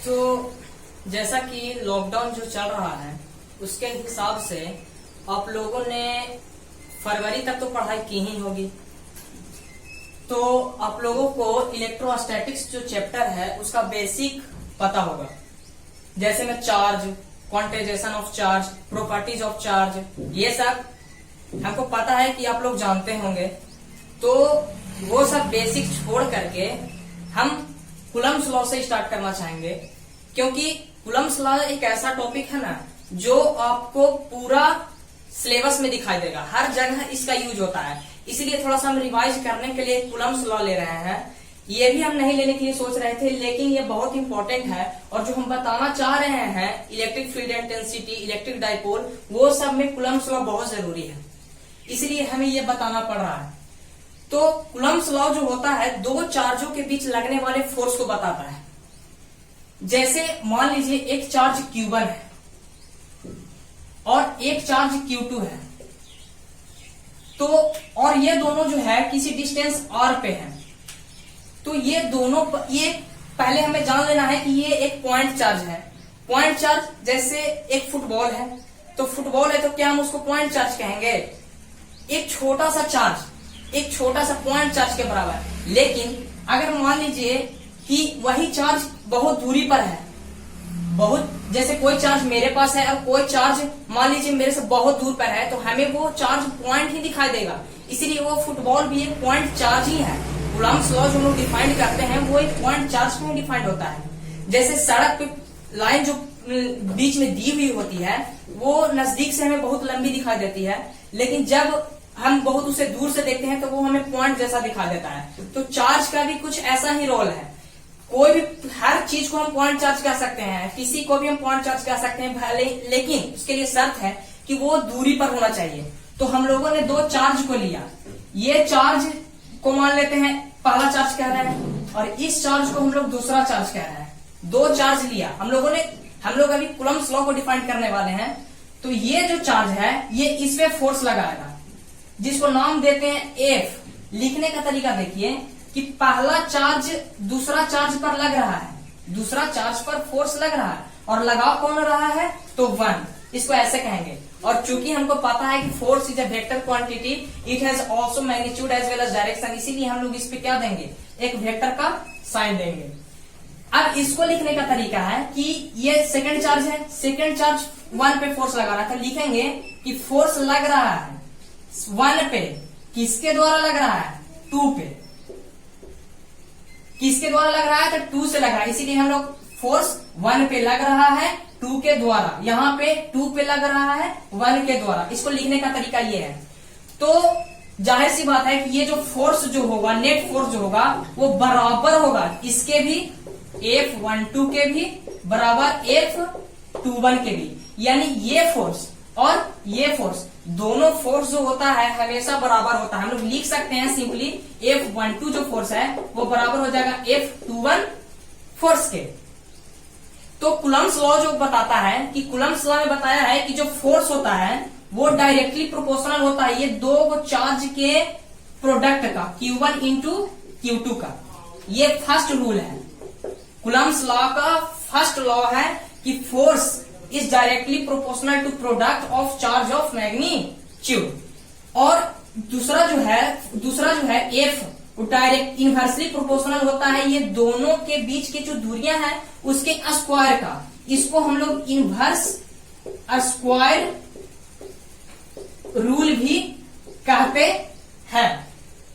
तो जैसा कि लॉकडाउन जो चल रहा है उसके हिसाब से आप लोगों ने फरवरी तक तो पढ़ाई की ही होगी। तो आप लोगों को इलेक्ट्रोस्टैटिक्स जो चैप्टर है उसका बेसिक पता होगा, जैसे में charge, quantization of charge, properties of charge, ये सब हमको पता है कि आप लोग जानते होंगे। तो वो सब बेसिक छोड़ करके हम कूलम्ब्स लॉ से स्टार्ट करना चाहेंगे, क्योंकि कूलम्ब्स लॉ एक ऐसा टॉपिक है ना जो आपको पूरा सिलेबस में दिखाई देगा, हर जगह इसका यूज होता है। इसलिए थोड़ा सा हम रिवाइज करने के लिए कूलम्ब्स लॉ ले रहे हैं। ये भी हम नहीं लेने के लिए सोच रहे थे, लेकिन ये बहुत इंपॉर्टेंट है और जो हम बताना चाह रहे हैं electric field intensity, electric dipole, वो सब में कूलम्ब्स लॉ बहुत जरूरी है, इसलिए हमें ये बताना पड़ रहा है। तो कूलम्ब्स लॉ जो होता है दो चार्जों के बीच लगने वाले फोर्स को बताता है। जैसे मान लीजिए एक चार्ज Q1 है और एक चार्ज Q2 है, तो और ये दोनों जो है किसी डिस्टेंस R पे है। तो ये दोनों, ये पहले हमें जान लेना है कि ये एक पॉइंट चार्ज है। पॉइंट चार्ज जैसे एक फुटबॉल है, तो फुटबॉल है तो क्या हम उसको पॉइंट चार्ज कहेंगे? एक छोटा सा चार्ज, एक छोटा सा पॉइंट चार्ज के बराबर। लेकिन अगर मान लीजिए कि वही चार्ज बहुत दूरी पर है, बहुत, जैसे कोई चार्ज मेरे पास है और कोई चार्ज मान लीजिए मेरे से बहुत दूर पर है, तो हमें वो चार्ज पॉइंट ही दिखाई देगा। इसीलिए वो फुटबॉल भी एक पॉइंट चार्ज ही है। कूलम्ब्स लॉ जो हम लोग डिफाइन करते हैं वो एक पॉइंट चार्ज में डिफाइंड होता है। जैसे सड़क पे लाइन जो बीच में दी हुई होती है वो नजदीक से हमें बहुत लंबी दिखाई देती है, लेकिन जब हम बहुत उसे दूर से देखते हैं तो वो हमें पॉइंट जैसा दिखा देता है। तो चार्ज का भी कुछ ऐसा ही रोल है। कोई भी, हर चीज को हम पॉइंट चार्ज कह सकते हैं, किसी को भी हम पॉइंट चार्ज कह सकते हैं, लेकिन उसके लिए शर्त है कि वो दूरी पर होना चाहिए। तो हम लोगों ने दो चार्ज को लिया, ये चार्ज को मान लेते हैं पहला चार्ज कह रहे हैं और इस चार्ज को हम लोग दूसरा चार्ज कह रहे हैं। दो चार्ज लिया हम लोगों ने, हम लोग अभी कूलम्ब्स लॉ को डिफाइन करने वाले हैं। तो ये जो चार्ज है ये इस पे फोर्स लगाएगा, जिसको नाम देते हैं एफ। लिखने का तरीका देखिए कि पहला चार्ज दूसरा चार्ज पर लग रहा है, दूसरा चार्ज पर फोर्स लग रहा है और लगा कौन रहा है? तो 1, इसको ऐसे कहेंगे। और चूंकि हमको पता है कि force is a vector quantity, it has also magnitude as well as direction, इसीलिए हम लोग इस पे क्या देंगे? एक वेक्टर का साइन देंगे। अब इसको लिखने का तरीका है कि ये सेकंड चार्ज है, सेकंड चार्ज 1 पे फोर्स लगा रहा था, लिखेंगे कि फोर्स लग रहा है 1 पे, किसके द्वारा लग रहा है? 2 पे। किसके द्वारा लग रहा है? तो 2 से लग रहा है, इसीलिए हम लोग फोर्स 1 पे लग रहा है 2 के द्वारा, यहाँ पे 2 पे लग रहा है 1 के द्वारा। इसको लिखने का तरीका ये है। तो जाहिर सी बात है कि ये जो फोर्स जो होगा, नेट फोर्स जो होगा वो बराबर होगा इसके भी, F12 के भी बराबर F21 के भी। यानी ये फोर्स और ये फोर्स, दोनों फोर्स जो होता है हमेशा बराबर होता है। हम लोग लिख सकते हैं सिंपली F12 जो फोर्स है वो बराबर हो जाएगा F21 फोर्स के। तो कूलम्ब्स लॉ जो बताता है कि कूलम्ब्स लॉ में बताया है कि जो फोर्स होता है वो डायरेक्टली प्रोपोर्शनल होता है ये दो चार्ज के प्रोडक्ट का, Q1 इंटू Q2 का। ये फर्स्ट रूल है, कूलम्ब्स लॉ का फर्स्ट लॉ है कि force is directly proportional to product of charge of magnitude. और दूसरा जो है F, वो डायरेक्ट इनवर्सली प्रोपोर्शनल होता है ये दोनों के बीच की जो दूरियां हैं उसके स्क्वायर का। इसको हम लोग इनवर्स स्क्वायर रूल भी कहते हैं।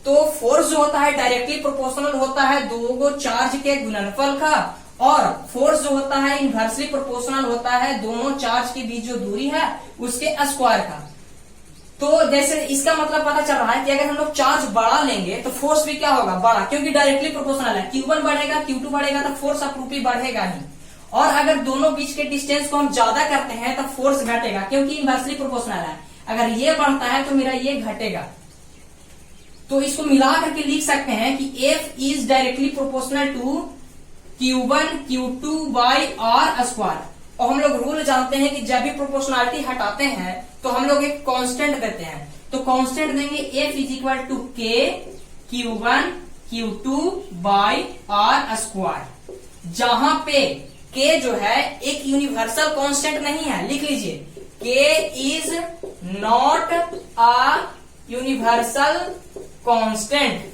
तो फोर्स जो होता है डायरेक्टली प्रोपोर्शनल होता है दो चार्ज के गुणनफल का, और फोर्स जो होता है इनवर्सली प्रोपोर्शनल होता है दोनों चार्ज के बीच जो दूरी है उसके स्क्वायर का। तो जैसे इसका मतलब पता चल रहा है कि अगर हम लोग चार्ज बड़ा लेंगे तो फोर्स भी क्या होगा? बड़ा, क्योंकि डायरेक्टली प्रोपोर्शनल है। Q1 बढ़ेगा, Q2 बढ़ेगा तो फोर्स अपरूपी बढ़ेगा ही। और अगर दोनों बीच के डिस्टेंस को हम ज्यादा करते हैं तो फोर्स घटेगा, क्योंकि इनवर्सली प्रोपोर्शनल है। अगर ये बढ़ता है तो मेरा ये घटेगा। तो इसको मिला करके लिख सकते हैं कि F is directly proportional to Q1 Q2 by R square. और हम लोग रूल जानते हैं कि जब भी प्रोपोर्शनलिटी हटाते हैं तो हम लोग एक कांस्टेंट देते हैं। तो कांस्टेंट देंगे F is equal to K Q1 Q2 by R square, जहां पे के जो है एक यूनिवर्सल कांस्टेंट नहीं है, लिख लीजिए, के is not a universal constant.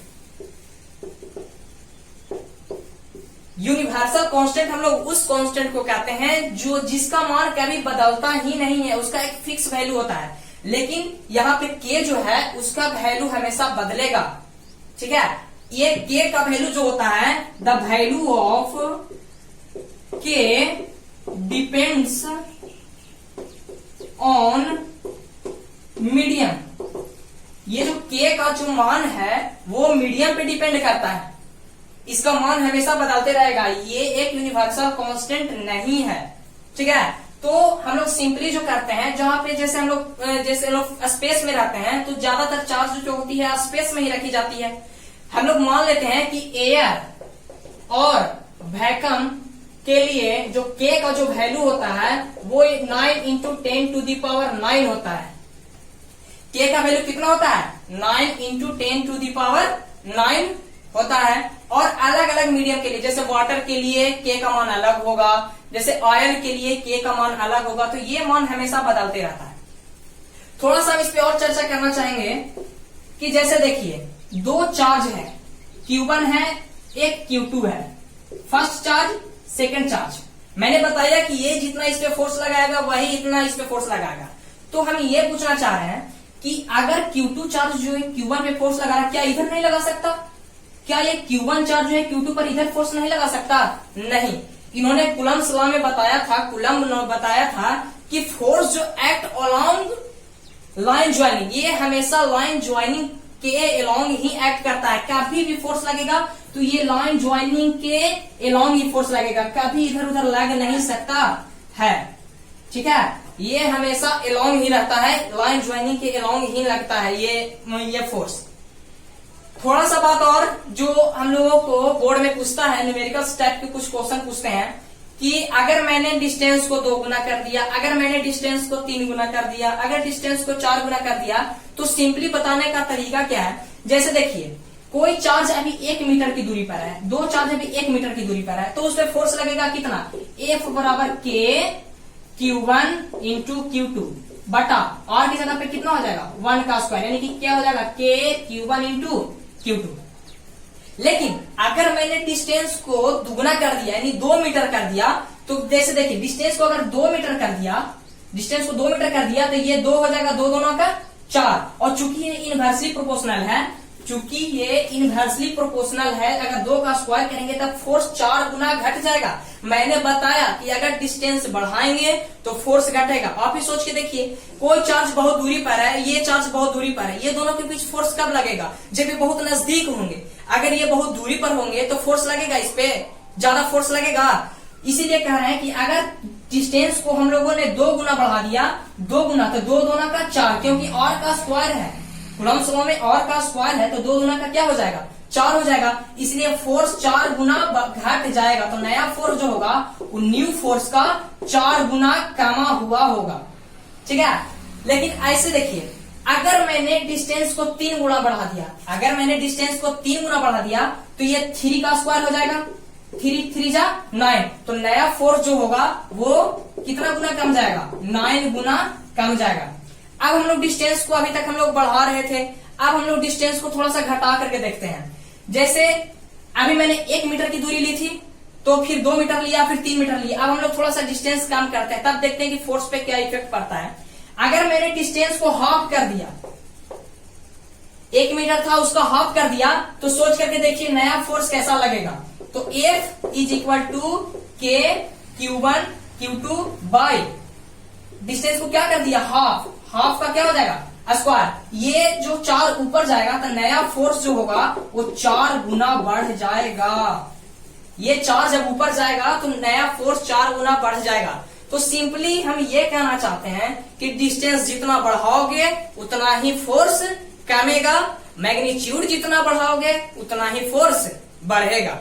Universal constant हम लोग उस कांस्टेंट को कहते हैं जो जिसका मान कभी बदलता ही नहीं है, उसका एक फिक्स वैल्यू होता है। लेकिन यहाँ पे के जो है उसका वैल्यू हमेशा बदलेगा, ठीक है। ये के का वैल्यू जो होता है, द वैल्यू ऑफ के डिपेंड्स ऑन मीडियम। ये जो के का जो मान है वो मीडियम पे डिपेंड करता है, इसका मान हमेशा बदलते रहेगा, ये एक यूनिवर्सल कांस्टेंट नहीं है, ठीक है। तो हम लोग सिंपली जो करते हैं, जहां पे जैसे हम लोग स्पेस में रहते हैं तो ज्यादातर चार्ज जो होती है स्पेस में ही रखी जाती है। हम लोग मान लेते हैं कि एयर और वैक्यूम के लिए जो के का जो वैल्यू होता है वो 9 इंटू 10 टू दी पावर 9 होता है। के का वैल्यू कितना होता है? 9 इंटू 10 टू दी पावर 9 होता है। और अलग अलग मीडियम के लिए, जैसे वाटर के लिए के का मान अलग होगा, जैसे ऑयल के लिए के का मान अलग होगा, तो ये मान हमेशा बदलते रहता है। थोड़ा सा हम इस पे और चर्चा करना चाहेंगे कि जैसे देखिए दो चार्ज है, Q1 है, एक Q2 है, फर्स्ट चार्ज सेकंड चार्ज। मैंने बताया कि ये जितना इस पे फोर्स लगाएगा वही इतना इस पे फोर्स लगाएगा। तो हम ये पूछना चाह रहे हैं कि अगर Q2 चार्ज जो है Q1 पे फोर्स लगा रहा, क्या इधर नहीं लगा सकता? क्या ये Q1 चार्ज जो है Q2 पर इधर फोर्स नहीं लगा सकता? नहीं। इन्होंने कूलम्ब्स लॉ में बताया था, कूलम्ब ने बताया था कि फोर्स जो एक्ट अलोंग लाइन ज्वाइनिंग, ये हमेशा लाइन ज्वाइनिंग के अलोंग ही एक्ट करता है। कभी भी फोर्स लगेगा तो ये लाइन ज्वाइनिंग के अलोंग ही फोर्स लगेगा, कभी इधर उधर लग नहीं सकता है, ठीक है। ये हमेशा अलोंग ही रहता है, लाइन ज्वाइनिंग के अलोंग ही लगता है ये फोर्स। थोड़ा सा बात और जो हम लोगों को बोर्ड में पूछता है, न्यूमेरिकल टाइप के कुछ क्वेश्चन पूछते हैं कि अगर मैंने डिस्टेंस को 2 गुना कर दिया, अगर मैंने डिस्टेंस को 3 गुना कर दिया, अगर डिस्टेंस को 4 गुना कर दिया, तो सिंपली बताने का तरीका क्या है। जैसे देखिए कोई चार्ज अभी 1 मीटर की दूरी पर है, दो चार्ज अभी 1 मीटर की दूरी पर है, तो उस पर फोर्स लगेगा कितना? F बराबर के Q1 इंटू Q2 बटा और की जगह पे कितना हो जाएगा? 1 का स्क्वायर, यानी कि क्या हो जाएगा? के Q1 इंटू Q2। लेकिन अगर मैंने डिस्टेंस को दुगुना कर दिया यानी 2 मीटर कर दिया, तो जैसे देखिए डिस्टेंस को अगर 2 मीटर कर दिया, डिस्टेंस को 2 मीटर कर दिया तो ये 2 हो जाएगा, 2 दोनों का 4। और चूंकि ये इनवर्सली प्रोपोर्शनल है, चूंकि ये इनवर्सली प्रोपोर्शनल है, अगर 2 का स्क्वायर करेंगे तब फोर्स 4 गुना घट जाएगा। मैंने बताया कि अगर डिस्टेंस बढ़ाएंगे तो फोर्स घटेगा। आप ही सोच के देखिए, कोई चार्ज बहुत दूरी पर है, ये चार्ज बहुत दूरी पर है, ये दोनों के बीच फोर्स कब लगेगा? जब ये बहुत नजदीक होंगे। अगर ये बहुत दूरी पर होंगे तो फोर्स लगेगा, इस पे ज्यादा फोर्स लगेगा। इसीलिए कह रहे हैं कि अगर डिस्टेंस को हम लोगों ने 2 गुना बढ़ा दिया, 2 गुना तो 2 दोनों का 4, क्योंकि और का स्क्वायर है, कूलम्ब्स लॉ में और का स्क्वायर है, तो 2 गुना का क्या हो जाएगा? 4 हो जाएगा। इसलिए फोर्स 4 गुना घट जाएगा, तो नया फोर्स जो होगा वो न्यू फोर्स का 4 गुना कमा हुआ होगा, ठीक है। लेकिन ऐसे देखिए, अगर मैंने डिस्टेंस को 3 गुना बढ़ा दिया, अगर मैंने डिस्टेंस को 3 गुना बढ़ा दिया तो ये 3 का स्क्वायर हो जाएगा, 3 3 जा 9, तो नया फोर्स जो होगा वो कितना गुना कम जाएगा? 9 गुना कम जाएगा। अब हम लोग डिस्टेंस को अभी तक हम लोग बढ़ा रहे थे, अब हम लोग डिस्टेंस को थोड़ा सा घटा करके देखते हैं। जैसे अभी मैंने 1 मीटर की दूरी ली थी, तो फिर 2 मीटर लिया, फिर 3 मीटर लिया। अब हम लोग थोड़ा सा डिस्टेंस कम करते हैं, तब देखते हैं कि फोर्स पे क्या इफेक्ट पड़ता है। अगर मैंने डिस्टेंस को हाफ कर दिया, 1 मीटर था उसका हाफ कर दिया, तो सोच करके देखिए नया फोर्स कैसा लगेगा। तो F इज इक्वल टू के Q1 Q2 बाई डिस्टेंस को क्या कर दिया? हाफ। हाफ का क्या हो जाएगा? स्क्वायर। ये जो 4 ऊपर जाएगा तो नया फोर्स जो होगा वो 4 गुना बढ़ जाएगा। ये 4 जब ऊपर जाएगा तो नया फोर्स 4 गुना बढ़ जाएगा। तो सिंपली हम ये कहना चाहते हैं कि डिस्टेंस जितना बढ़ाओगे उतना ही फोर्स कमेगा, मैग्नीट्यूड जितना बढ़ाओगे उतना ही फोर्स बढ़ेगा।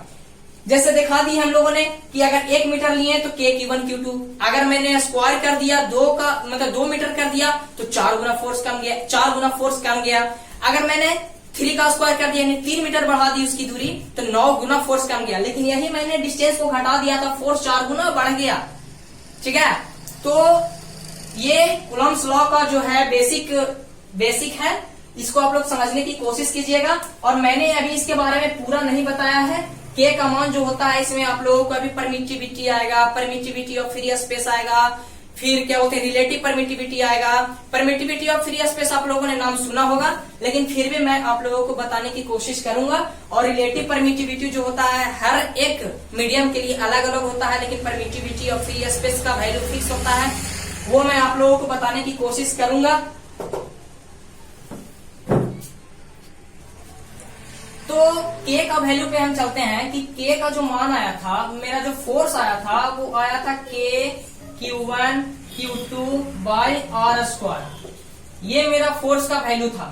जैसे दिखा दी हम लोगों ने कि अगर 1 मीटर लिए तो के Q1 Q2, अगर मैंने स्क्वायर कर दिया 2 मीटर कर दिया तो 4 गुना फोर्स कम गया, 4 गुना फोर्स कम गया। अगर मैंने 3 का स्क्वायर कर दिया यानी 3 मीटर बढ़ा दी उसकी दूरी, तो 9 गुना फोर्स कम गया। लेकिन यही मैंने डिस्टेंस को घटा दिया था, फोर्स 4 गुना बढ़ गया। ठीक है, तो ये कूलम्ब्स लॉ का जो है बेसिक है, इसको आप लोग समझने की कोशिश कीजिएगा। और मैंने अभी इसके बारे में पूरा नहीं बताया है। के का मान जो होता है इसमें आप लोगों को अभी परमिटिविटी आएगा, परमिटिविटी ऑफ फ्री स्पेस आएगा, फिर क्या होते हैं रिलेटिव परमिटिविटी आएगा। परमिटिविटी ऑफ फ्री स्पेस आप लोगों ने नाम सुना होगा, लेकिन फिर भी मैं आप लोगों को बताने की कोशिश करूंगा। और रिलेटिव परमिटिविटी जो होता है हर एक मीडियम के लिए अलग अलग होता है, लेकिन परमिटिविटी ऑफ फ्री स्पेस का वैल्यू फिक्स होता है, वो मैं आप लोगों को बताने की कोशिश करूंगा। तो के का वैल्यू पे हम चलते हैं कि के का जो मान आया था, मेरा जो फोर्स आया था वो आया था के Q1 Q2 by R square. ये मेरा फोर्स का वैल्यू था।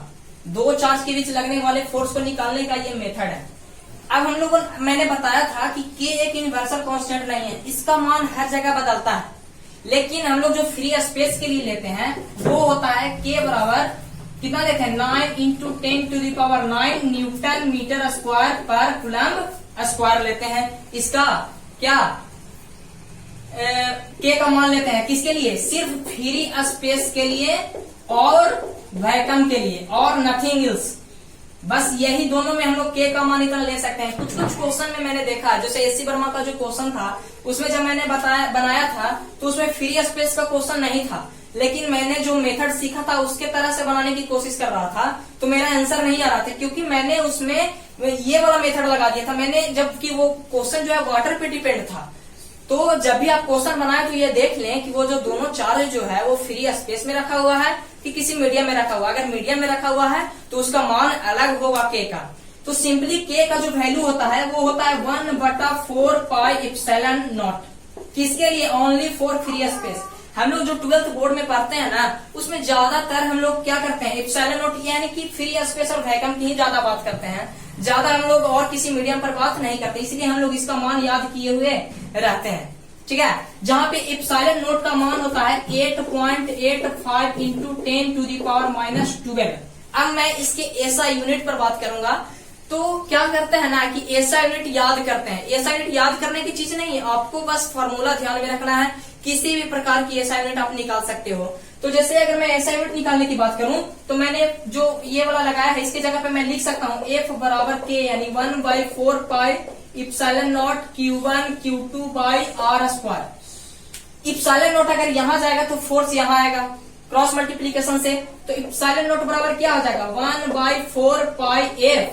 दो चार्ज के बीच लगने वाले फोर्स को निकालने का ये मेथड है। अब हम लोगों मैंने बताया था कि के एक यूनिवर्सल कांस्टेंट नहीं है, इसका मान हर जगह बदलता है। लेकिन हम लोग जो फ्री स्पेस के लिए लेते हैं वो होता है के बराबर कितना लेते हैं 9 इंटू 10⁹ न्यूटन मीटर स्क्वायर पर कूलम्ब स्क्वायर लेते हैं। इसका क्या के का मान लेते हैं किसके लिए, सिर्फ फ्री स्पेस के लिए और वैक्यूम के लिए और नथिंग एल्स। बस यही दोनों में हम लोग के का मान इतना ले सकते हैं। कुछ कुछ क्वेश्चन में मैंने देखा, जैसे एससी वर्मा का जो क्वेश्चन था उसमें जब मैंने बनाया था तो उसमें फ्री स्पेस का क्वेश्चन नहीं था, लेकिन मैंने जो मेथड सीखा था उसके तरह से बनाने की कोशिश कर रहा था, तो मेरा आंसर नहीं आ रहा था क्योंकि मैंने उसमें ये वाला मेथड लगा दिया था मैंने, जबकि वो क्वेश्चन जो है वाटर पे डिपेंड था। तो जब भी आप क्वेश्चन बनाए तो ये देख लें कि वो जो दोनों चार्ज जो है वो फ्री स्पेस में रखा हुआ है कि किसी मीडियम में रखा हुआ है। अगर मीडियम में रखा हुआ है तो उसका मान अलग होगा के का। तो सिंपली के का जो वैल्यू होता है वो होता है 1/4 पाई एप्सिलॉन नॉट। किसके लिए, ओनली फॉर फ्री स्पेस। हम लोग जो 12th बोर्ड में पढ़ते हैं ना उसमें ज्यादातर हम लोग क्या करते हैं एप्सिलॉन नॉट यानी कि फ्री स्पेस और वैक्यूम की ही ज्यादा बात करते हैं, ज्यादा हम लोग और किसी मीडियम पर बात नहीं करते, इसलिए हम लोग इसका मान याद किए हुए रहते हैं। ठीक है, जहां पे एप्सिलॉन नॉट का मान होता है 8.85 इंटू 10⁻⁻12। अब मैं इसके ऐसा यूनिट पर बात करूंगा। तो क्या करते हैं ना कि ऐसा यूनिट याद करते हैं। ऐसा यूनिट याद करने की चीज नहीं है, आपको बस फॉर्मूला ध्यान में रखना है। किसी भी प्रकार की ऐसा यूनिट आप निकाल सकते हो। तो जैसे अगर मैं ऐसा यूनिट निकालने की बात करूं तो मैंने जो ये वाला लगाया है इसके जगह पे मैं लिख सकता हूं F बराबर के यानी 1/4 pi epsilon naught Q1 Q2 by R square. Epsilon naught अगर यहां जाएगा तो फोर्स यहां आएगा क्रॉस मल्टीप्लीकेशन से, तो एप्सिलॉन नॉट बराबर क्या हो जाएगा 1/4 pi F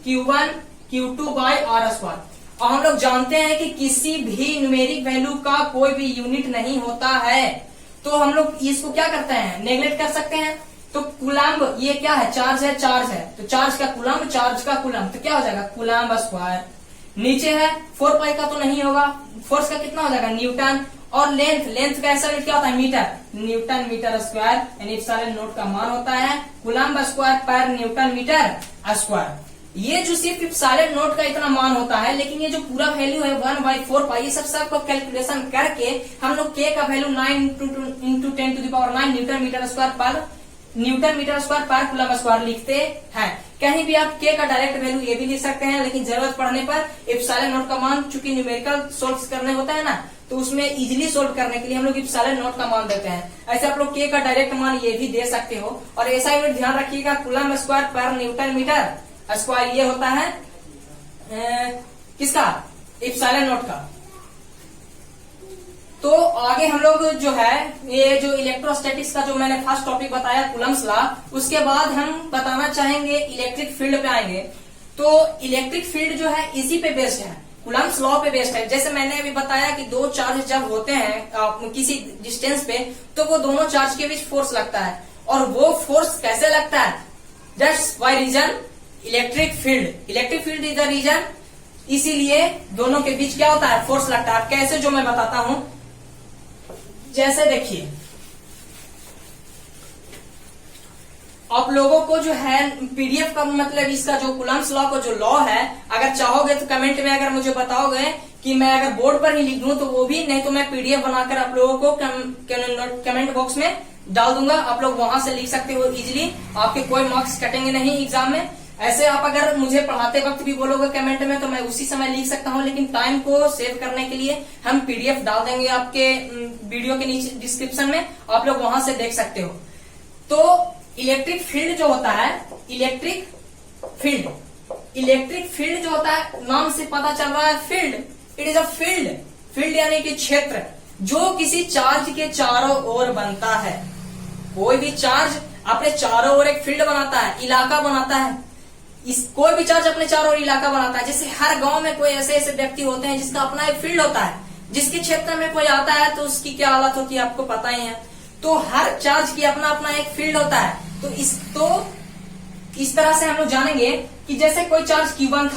Q1 Q2 by R square. और हम लोग जानते हैं कि किसी भी न्यूमेरिक वैल्यू का कोई भी यूनिट नहीं होता है, तो हम लोग इसको क्या करते हैं नेग्लेक्ट कर सकते हैं। तो कूलम्ब ये क्या है, चार्ज है, चार्ज है तो चार्ज का कूलम्ब, चार्ज का कूलम्ब, तो क्या हो जाएगा कूलम्ब स्क्वायर। नीचे है 4 पाई का तो नहीं होगा, फोर्स का कितना हो जाएगा न्यूटन, और लेंथ का ऐसा क्या होता है मीटर, न्यूटन मीटर स्क्वायर यानी एप्सिलॉन नॉट का मान होता है कूलम्ब स्क्वायर पर न्यूटन मीटर स्क्वायर। ये जो सिर्फ एप्सिलॉन नॉट का इतना मान होता है, लेकिन ये जो पूरा वैल्यू है 1/4 पाई, ये सबको कैलकुलेशन करके हम लोग के का value 9 into 10⁹ newton metre square पर कूलम्ब स्क्वायर लिखते हैं। कहीं भी आप के का डायरेक्ट वैल्यू ये भी लिख सकते हैं, लेकिन जरूरत पड़ने पर एप्सिलॉन नॉट का मान चूंकि न्यूमेरिकल सोल्व करने होता है ना, तो उसमें इजिली सोल्व करने के लिए हम लोग एप्सिलॉन नॉट का मान देते हैं। ऐसे आप लोग के का डायरेक्ट मान ये भी दे सकते हो। और ऐसा यूनिट ध्यान रखिएगा कूलम्ब स्क्वायर पर न्यूटन मीटर स्क्वायर, ये होता है किसका, एप्सिलॉन नॉट का। तो आगे हम लोग जो है ये जो इलेक्ट्रोस्टैटिक्स का जो मैंने फर्स्ट टॉपिक बताया कूलम्ब्स लॉ, उसके बाद हम बताना चाहेंगे इलेक्ट्रिक फील्ड पे आएंगे। तो इलेक्ट्रिक फील्ड जो है इसी पे बेस्ड है, कूलम्ब्स लॉ पे बेस्ड है। जैसे मैंने अभी बताया कि दो चार्ज जब होते हैं किसी डिस्टेंस पे, तो वो दोनों चार्ज के बीच फोर्स लगता है, और वो फोर्स कैसे लगता है, that's why region electric field is the region. इसीलिए दोनों के बीच क्या होता है, फोर्स लगता है। कैसे, जो मैं बताता हूं। जैसे देखिए आप लोगों को जो है पीडीएफ का मतलब इसका जो कूलम्ब्स लॉ का जो लॉ है, अगर चाहोगे तो कमेंट में अगर मुझे बताओगे कि मैं अगर बोर्ड पर ही लिख दूं तो वो भी, नहीं तो मैं पीडीएफ बनाकर आप लोगों को कमेंट बॉक्स में डाल दूंगा, आप लोग वहां से लिख सकते हो इजीली, आपके कोई मार्क्स कटेंगे नहीं एग्जाम में। ऐसे आप अगर मुझे पढ़ाते वक्त भी बोलोगे कमेंट में तो मैं उसी समय लिख सकता हूं, लेकिन टाइम को सेव करने के लिए हम पीडीएफ डाल देंगे आपके वीडियो के नीचे डिस्क्रिप्शन में, आप लोग वहां से देख सकते हो। तो इलेक्ट्रिक फील्ड जो होता है, इलेक्ट्रिक फील्ड जो होता है, नाम से पता चल रहा है field, it is a field यानी कि क्षेत्र जो किसी चार्ज के चारों ओर बनता है। कोई भी चार्ज अपने चारों ओर एक फील्ड बनाता है, इलाका बनाता है। कोई भी चार्ज अपने चारों ओर इलाका बनाता है। जैसे हर गांव में कोई ऐसे ऐसे व्यक्ति होते हैं जिसका अपना एक फील्ड होता है, जिसके क्षेत्र में कोई आता है तो उसकी क्या हालत होती है आपको पता ही है। तो हर चार्ज की अपना अपना एक फील्ड होता है। तो इस तरह से हम लोग जानेंगे कि जैसे कोई चार्ज Q1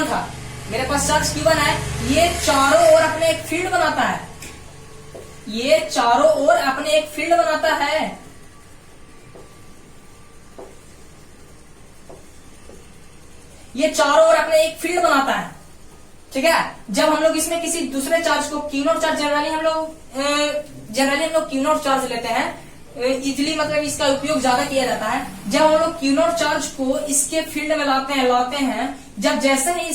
था, मेरे पास चार्ज Q1 है, ये चारों ओर अपने एक फील्ड बनाता है, ये चारों ओर अपने एक फील्ड बनाता है। ये चारों ओर अपने एक फील्ड बनाता है, ठीक है। जब हम लोग इसमें किसी दूसरे चार्ज को Q0 चार्ज, जनरली हम लोग Q0 चार्ज लेते हैं, इजिली मतलब इसका उपयोग ज्यादा किया जाता है। जब हम लोग Q0 चार्ज को इसके फील्ड में लाते हैं, जब जैसे ही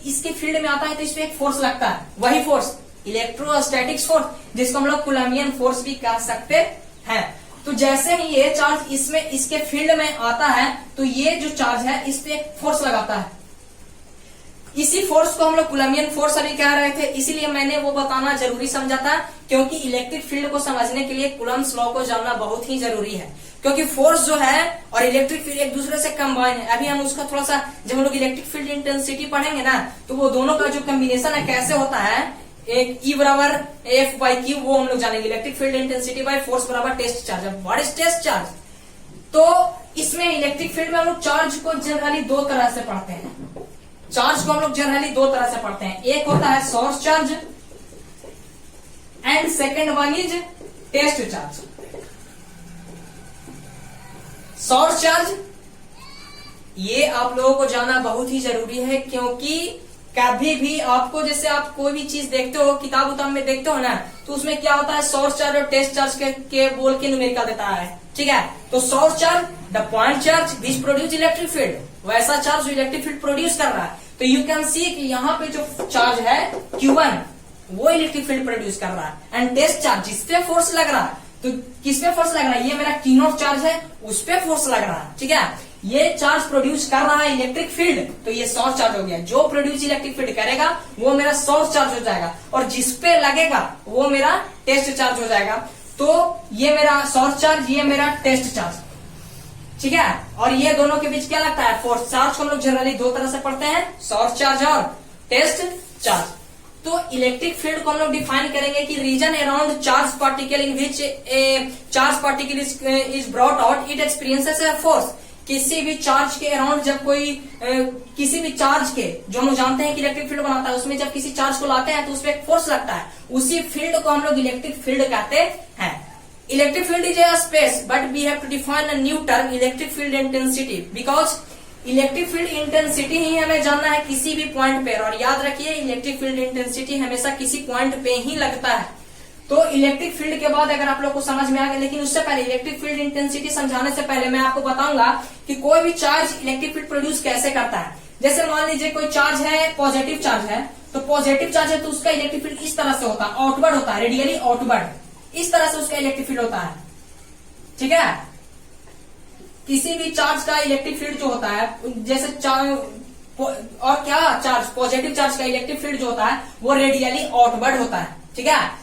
इसके फील्ड में आता है तो इसमें एक फोर्स लगता है, वही फोर्स इलेक्ट्रोस्टैटिक्स फोर्स, जिसको हम लोग कूलम्बियन फोर्स भी कह सकते हैं। तो जैसे ही ये चार्ज इसके फील्ड में आता है तो ये जो चार्ज है इस पे एक फोर्स लगाता है। इसी फोर्स को हम लोग कूलम्बियन फोर्स अभी कह रहे थे, इसीलिए मैंने वो बताना जरूरी समझा था, क्योंकि इलेक्ट्रिक फील्ड को समझने के लिए कूलम्ब्स लॉ को जानना बहुत ही जरूरी है। क्योंकि फोर्स जो है और इलेक्ट्रिक फील्ड एक दूसरे से कंबाइन है। अभी हम उसका थोड़ा सा, जब हम लोग इलेक्ट्रिक फील्ड इंटेंसिटी पढ़ेंगे ना, तो वो दोनों का जो कम्बिनेशन है कैसे होता है, एक E बराबर F/Q, वो हम लोग जानेंगे। Electric field intensity by force बराबर test charge. What is test charge? तो इसमें इलेक्ट्रिक फील्ड में हम लोग चार्ज को जनरली दो तरह से पढ़ते हैं। चार्ज को हम लोग जनरली दो तरह से पढ़ते हैं। एक होता है source charge and second one is test charge. Source charge ये आप लोगों को जानना बहुत ही जरूरी है, क्योंकि कभी भी आपको, जैसे आप कोई भी चीज देखते हो, किताब उताब में देखते हो ना, तो उसमें क्या होता है, सोर्स चार्ज और टेस्ट चार्ज के बोल के न्यूमेरिकल देता है, ठीक है। तो source charge the point charge which produce electric field, वैसा चार्ज जो इलेक्ट्रिक फील्ड प्रोड्यूस कर रहा है। तो यू कैन सी कि यहाँ पे जो चार्ज है Q1 वो इलेक्ट्रिक फील्ड प्रोड्यूस कर रहा है, एंड टेस्ट चार्ज जिसपे फोर्स लग रहा है, तो किस पे फोर्स लग रहा है, ये मेरा Q0 चार्ज है, उस पे फोर्स लग रहा है, ठीक है। ये चार्ज प्रोड्यूस कर रहा है इलेक्ट्रिक फील्ड, तो ये सोर्स चार्ज हो गया। जो प्रोड्यूस इलेक्ट्रिक फील्ड करेगा वो मेरा सोर्स चार्ज हो जाएगा, और जिसपे लगेगा वो मेरा टेस्ट चार्ज हो जाएगा। तो ये मेरा सोर्स चार्ज, ये मेरा टेस्ट चार्ज, ठीक है। और ये दोनों के बीच क्या लगता है, फोर्स। चार्ज को हम लोग जनरली दो तरह से पढ़ते हैं, सोर्स चार्ज और टेस्ट चार्ज। तो इलेक्ट्रिक फील्ड को हम लोग डिफाइन करेंगे कि region around charge particle in which A charge particle is brought out, it experiences a force. किसी भी चार्ज के अराउंड जब कोई किसी भी चार्ज के, जो हम जानते हैं कि इलेक्ट्रिक फील्ड बनाता है, उसमें जब किसी चार्ज को लाते हैं तो उसमें एक फोर्स लगता है, उसी फील्ड को हम लोग इलेक्ट्रिक फील्ड कहते हैं। Electric field is a space, but we have to define a new term, electric field intensity, because electric field intensity ही हमें जानना है किसी भी पॉइंट पे। और याद रखिए, इलेक्ट्रिक फील्ड इंटेंसिटी हमेशा किसी पॉइंट पे ही लगता है। तो इलेक्ट्रिक फील्ड के बाद अगर आप लोग को समझ में आ गया, लेकिन उससे पहले इलेक्ट्रिक फील्ड इंटेंसिटी समझाने से पहले मैं आपको बताऊंगा कि कोई भी चार्ज इलेक्ट्रिक फील्ड प्रोड्यूस कैसे करता है। जैसे मान लीजिए कोई चार्ज है, पॉजिटिव चार्ज है, तो पॉजिटिव चार्ज है तो उसका इलेक्ट्रिक फील्ड इस तरह से होता है, आउटवर्ड होता है, रेडियली आउटवर्ड, इस तरह से उसका इलेक्ट्रिक फील्ड होता है, ठीक है। किसी भी चार्ज का इलेक्ट्रिक फील्ड जो होता है, जैसे और क्या चार्ज, पॉजिटिव चार्ज का इलेक्ट्रिक फील्ड जो होता है वो रेडियली आउटवर्ड होता है, ठीक है।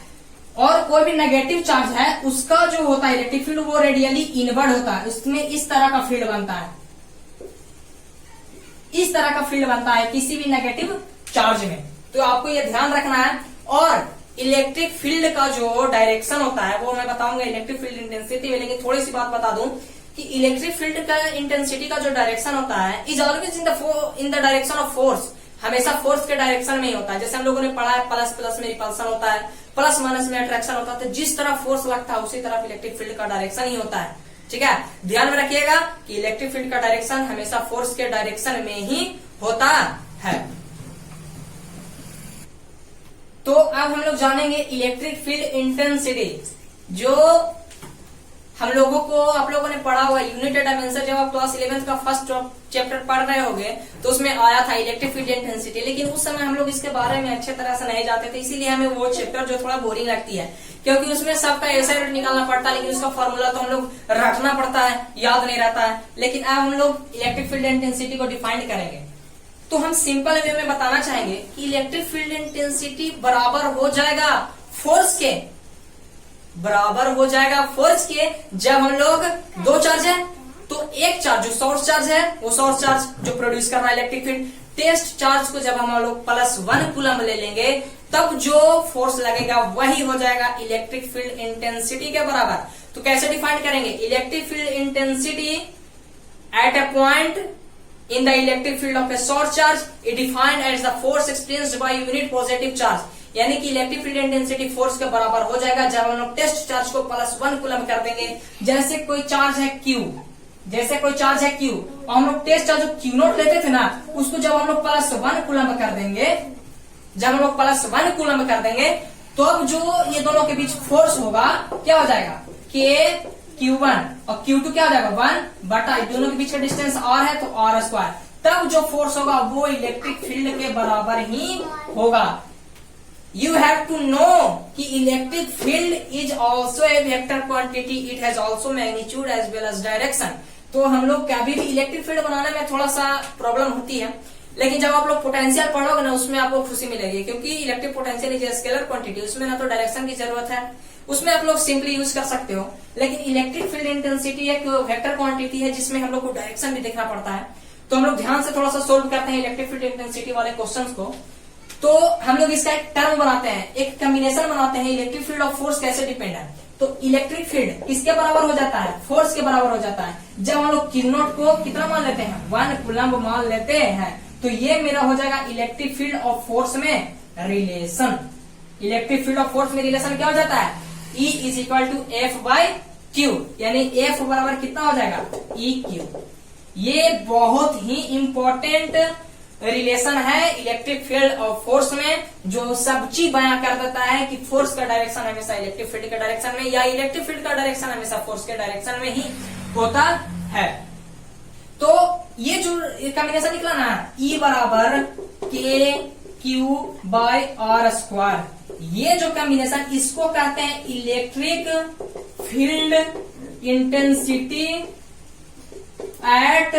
और कोई भी नेगेटिव चार्ज है उसका जो होता है इलेक्ट्रिक फील्ड वो रेडियली इनवर्ड होता है, उसमें इस तरह का फील्ड बनता है, इस तरह का फील्ड बनता है किसी भी नेगेटिव चार्ज में। तो आपको ये ध्यान रखना है। और इलेक्ट्रिक फील्ड का जो डायरेक्शन होता है वो मैं बताऊंगा इलेक्ट्रिक फील्ड इंटेंसिटी में, लेकिन थोड़ी सी बात बता दूं कि इलेक्ट्रिक फील्ड का इंटेंसिटी का जो डायरेक्शन होता है is always in the direction of force, हमेशा फोर्स के डायरेक्शन में ही होता है। जैसे हम लोगों ने पढ़ा है, प्लस प्लस में रिपल्सन होता है, प्लस माइनस में अट्रैक्शन होता है, तो जिस तरफ फोर्स लगता है उसी तरफ इलेक्ट्रिक फील्ड का डायरेक्शन ही होता है, ठीक है। ध्यान में रखिएगा कि इलेक्ट्रिक फील्ड का डायरेक्शन हमेशा फोर्स के डायरेक्शन में ही होता है। तो अब हम लोग जानेंगे इलेक्ट्रिक फील्ड इंटेंसिटी, जो हम लोगों को, आप लोगों ने पढ़ा हुआ यूनिट डायमेंशन, जब आप क्लास 11th का फर्स्ट चैप्टर पढ़ रहे होगे तो उसमें आया था इलेक्ट्रिक फील्ड इंटेंसिटी, लेकिन उस समय हम लोग इसके बारे में अच्छे तरह से नहीं जाते थे, इसीलिए हमें वो चैप्टर जो थोड़ा बोरिंग लगती है, क्योंकि उसमें सबका ऐसा रेट निकालना पड़ता है, लेकिन उसका फॉर्मूला तो हम लोग रखना पड़ता है, याद नहीं रहता है। लेकिन अब हम लोग इलेक्ट्रिक फील्ड इंटेंसिटी को डिफाइन करेंगे, तो हम सिंपल वे में बताना चाहेंगे कि इलेक्ट्रिक फील्ड इंटेंसिटी बराबर हो जाएगा फोर्स के, बराबर हो जाएगा फोर्स के, जब हम लोग दो चार्ज है तो एक चार्ज जो सोर्स चार्ज है, वो सोर्स चार्ज जो प्रोड्यूस कर रहा है इलेक्ट्रिक फील्ड, टेस्ट चार्ज को जब हम लोग +1 कूलम ले लेंगे, तब जो फोर्स लगेगा वही हो जाएगा इलेक्ट्रिक फील्ड इंटेंसिटी के बराबर। तो कैसे डिफाइन करेंगे? Electric field intensity at a point in the electric field of a source charge is defined as the force experienced by unit positive charge, यानी कि इलेक्ट्रिक फील्ड इंटेंसिटी फोर्स के बराबर हो जाएगा जब हम लोग टेस्ट चार्ज को +1 कूलम कर देंगे। जैसे कोई चार्ज है Q, जैसे कोई चार्ज है Q, और हम लोग टेस्ट चार्ज Q0 लेते थे ना, उसको जब हम लोग +1 कूलम कर देंगे, जब हम लोग +1 कूलम कर देंगे, तो अब जो ये दोनों के बीच फोर्स होगा क्या हो जाएगा? K Q1 और Q2 क्या हो जाएगा? 1 बटा दोनों के बीच का डिस्टेंस R है तो R², तब जो फोर्स होगा वो इलेक्ट्रिक फील्ड के बराबर ही होगा। यू हैव टू नो कि electric field is also a vector quantity, it has also magnitude as well as direction. तो हम लोग कभी भी इलेक्ट्रिक फील्ड बनाने में थोड़ा सा प्रॉब्लम होती है, लेकिन जब आप लोग पोटेंशियल पढ़ोगे ना, उसमें आपको खुशी मिलेगी, क्योंकि electric potential is scalar quantity, उसमें ना तो डायरेक्शन की जरूरत है, उसमें आप लोग सिंपली यूज कर सकते हो। लेकिन इलेक्ट्रिक फील्ड इंटेंसिटी एक वेक्टर क्वांटिटी है जिसमें हम लोग को डायरेक्शन भी देखना पड़ता है, तो हम लोग ध्यान से थोड़ा सा सोल्व करते हैं इलेक्ट्रिक फील्ड इंटेंसिटी वाले क्वेश्चंस को। तो हम लोग इसका एक टर्म बनाते हैं, एक कॉम्बिनेशन बनाते हैं, इलेक्ट्रिक फील्ड और फोर्स कैसे डिपेंड है। तो इलेक्ट्रिक फील्ड किसके बराबर हो जाता है? फोर्स के बराबर हो जाता है जब हम लोग Q0 को कितना मान लेते हैं? 1 कूलम मान लेते हैं। तो ये मेरा हो जाएगा इलेक्ट्रिक फील्ड और फोर्स में रिलेशन। इलेक्ट्रिक फील्ड और फोर्स में रिलेशन क्या हो जाता है? E = F/Q, यानी F बराबर कितना हो जाएगा? EQ। ये बहुत ही इंपॉर्टेंट रिलेशन है इलेक्ट्रिक फील्ड और फोर्स में, जो सब चीज बयां कर देता है कि फोर्स का डायरेक्शन हमेशा इलेक्ट्रिक फील्ड के डायरेक्शन में, या इलेक्ट्रिक फील्ड का डायरेक्शन हमेशा फोर्स के डायरेक्शन में ही होता है। तो ये जो कॉम्बिनेशन निकला ना, E बराबर KQ/R², ये जो कॉम्बिनेशन, इसको कहते हैं electric field intensity at a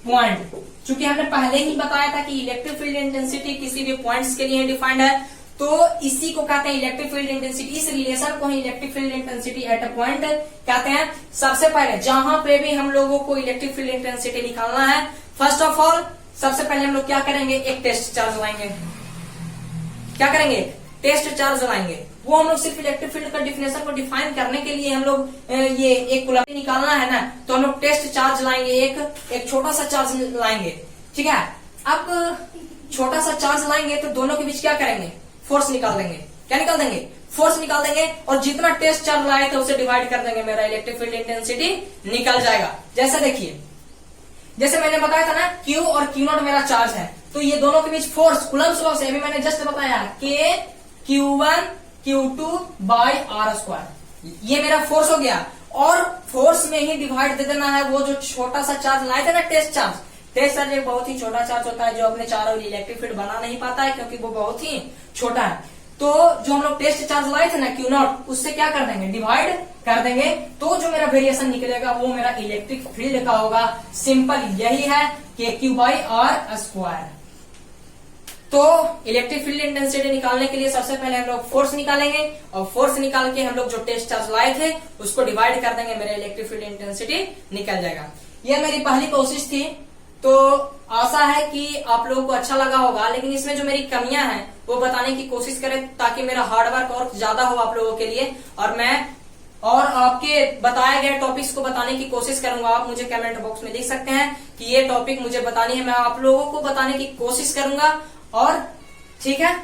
point. चूंकि हमने पहले ही बताया था कि इलेक्ट्रिक फील्ड इंटेंसिटी किसी भी पॉइंट्स के लिए डिफाइंड है, तो इसी को कहते हैं इलेक्ट्रिक फील्ड इंटेंसिटी। इस रिलेशन को ही electric field intensity at a point कहते हैं। सबसे पहले जहां पे भी हम लोगों को इलेक्ट्रिक फील्ड इंटेंसिटी निकालना है, फर्स्ट ऑफ ऑल सबसे पहले हम लोग क्या करेंगे? एक टेस्ट चार्ज लाएंगे। क्या करेंगे? टेस्ट चार्ज लाएंगे। वो हम लोग सिर्फ इलेक्ट्रिक फील्ड का डिफिनेशन को डिफाइन करने के लिए हम लोग ये एक कूलम निकालना है ना, तो हम लोग टेस्ट चार्ज लाएंगे, एक छोटा सा चार्ज लाएंगे, ठीक है। अब छोटा सा चार्ज लाएंगे तो दोनों के बीच क्या करेंगे? फोर्स निकाल देंगे। क्या निकाल देंगे? फोर्स निकाल देंगे, और जितना टेस्ट चार्ज लाए थे उसे डिवाइड कर देंगे, मेरा इलेक्ट्रिक फील्ड इंटेंसिटी निकल जाएगा। जैसे देखिए, जैसे मैंने बताया था ना, Q और Q0 मेरा चार्ज है, तो ये दोनों के बीच फोर्स कूलम्स लॉ से अभी मैंने जस्ट बताया K Q1 Q2/R², ये मेरा फोर्स हो गया। और फोर्स में ही डिवाइड दे देना है वो जो छोटा सा चार्ज लाए थे ना, टेस्ट चार्ज। टेस्ट चार्ज एक बहुत ही छोटा चार्ज होता है जो अपने चारों इलेक्ट्रिक फील्ड बना नहीं पाता है, क्योंकि वो बहुत ही छोटा है। तो जो हम लोग टेस्ट चार्ज लाए थे ना Q0, उससे क्या कर देंगे? डिवाइड कर देंगे। तो जो मेरा वेरिएशन निकलेगा वो मेरा इलेक्ट्रिक फील्ड का होगा। सिंपल यही है, KQ/R²। तो इलेक्ट्रिक फील्ड इंटेंसिटी निकालने के लिए सबसे पहले हम लोग फोर्स निकालेंगे, और फोर्स निकाल के हम लोग जो टेस्ट चार्ज लाए थे उसको डिवाइड कर देंगे, मेरा इलेक्ट्रिक फील्ड इंटेंसिटी निकल जाएगा। यह मेरी पहली कोशिश थी, तो आशा है कि आप लोगों को अच्छा लगा होगा। लेकिन इसमें जो मेरी कमियां हैं वो बताने की कोशिश करें, ताकि मेरा हार्डवर्क और ज्यादा हो आप लोगों के लिए, और मैं और आपके बताए गए टॉपिक्स को बताने की कोशिश करूंगा। आप मुझे कमेंट बॉक्स में लिख सकते हैं कि ये टॉपिक मुझे बतानी है, मैं आप लोगों को बताने की कोशिश करूंगा। और ठीक है,